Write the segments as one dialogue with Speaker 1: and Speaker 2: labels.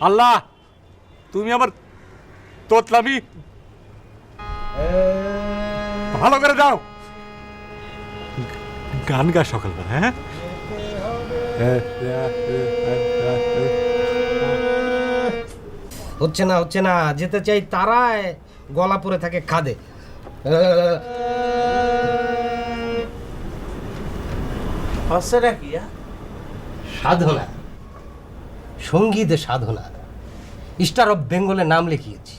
Speaker 1: আল্লাহ তুমি আমার তোতলামি ভালো করে দাও। গান গা সকালবেলা। হ্যাঁ
Speaker 2: হচ্ছে না যেতে চাই তারায় গলা পরে থাকে খাদে।
Speaker 3: হচ্ছেটা কি?
Speaker 2: সাধনা, সঙ্গীতে সাধনা। স্টার অফ বেঙ্গলে নাম লিখিয়েছি।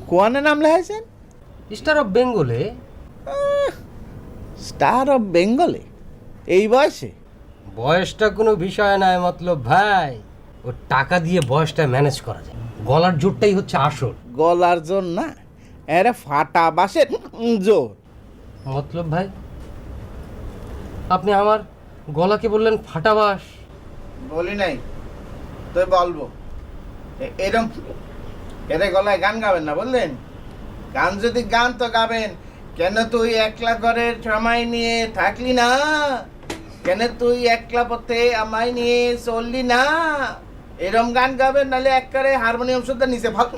Speaker 3: কোয়ানে নাম লেখাইছেন?
Speaker 2: স্টার অফ বেঙ্গলে।
Speaker 3: স্টার অফ বেঙ্গলে এই বয়সে?
Speaker 2: বয়সটা কোনো বিষয় নয় মতলব ভাই, ও টাকা দিয়ে বয়সটা ম্যানেজ করা যায়। গলার জোরটাই হচ্ছে আসল।
Speaker 3: গলার জোর না, এরা ফাটা বাসের জোর।
Speaker 2: মতলব ভাই, আপনি আমার গলাকে বললেন ফাটাবাস।
Speaker 3: বলি নাই তুই বলবো এরম এরে গলায় গান গাবেন না বললেন? গান যদি গান তো গাবেন, কেন তুই একলা ঘরের সময় নিয়ে থাকলি না? কেন তুই একলা পথে আমায় নিয়ে চললি না? এরম গান গাবেন, নাহলে একবারে হারমোনিয়াম শুদ্ধ নিচে ভাগ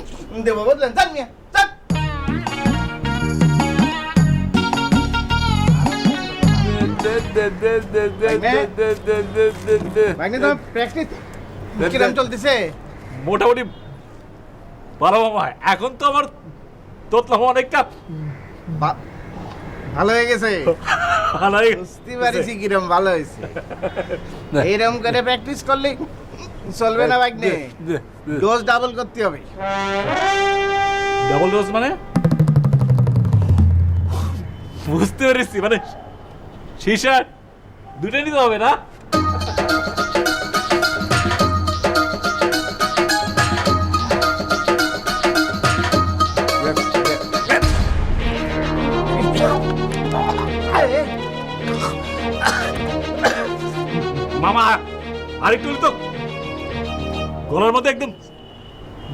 Speaker 3: দেবো বুঝলেন? চান মিয়া চান। কিরম চলতেছে?
Speaker 1: মোটামুটি ভালো মামা। এখন তো আমার তোতলাম অনেকটা
Speaker 3: ভালো হয়ে গেছে।
Speaker 1: ভালো হয়ে গেছে।
Speaker 3: বুঝতে পারিছি কিরম ভালো হয়েছে। এইরকম করে প্র্যাকটিস করলে চলবে না বাইক নিয়ে, ডোজ ডাবল করতে হবে।
Speaker 1: ডাবল ডোজ মানে? বুঝতে পেরেছি, মানে সীসা দুটো নিতে হবে না? মামা আরেকটু তো গলার মধ্যে একদম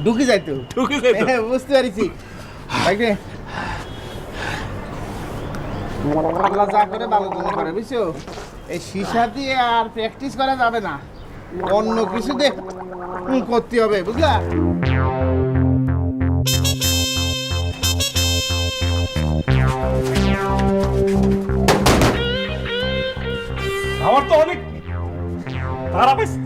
Speaker 3: ঢুকে যাইতো।
Speaker 1: ঢুকে যেত।
Speaker 3: বুঝতে পারিছি বাইক নিয়ে। আল্লাহ যা করে ভালো জন্য করে, বুঝছো? এই সীসা দিয়ে আর প্র্যাকটিস করা যাবে না, অন্য কিছু দিয়ে করতে হবে, বুঝলা?
Speaker 1: আমার তো অনেক তারা পাইছে।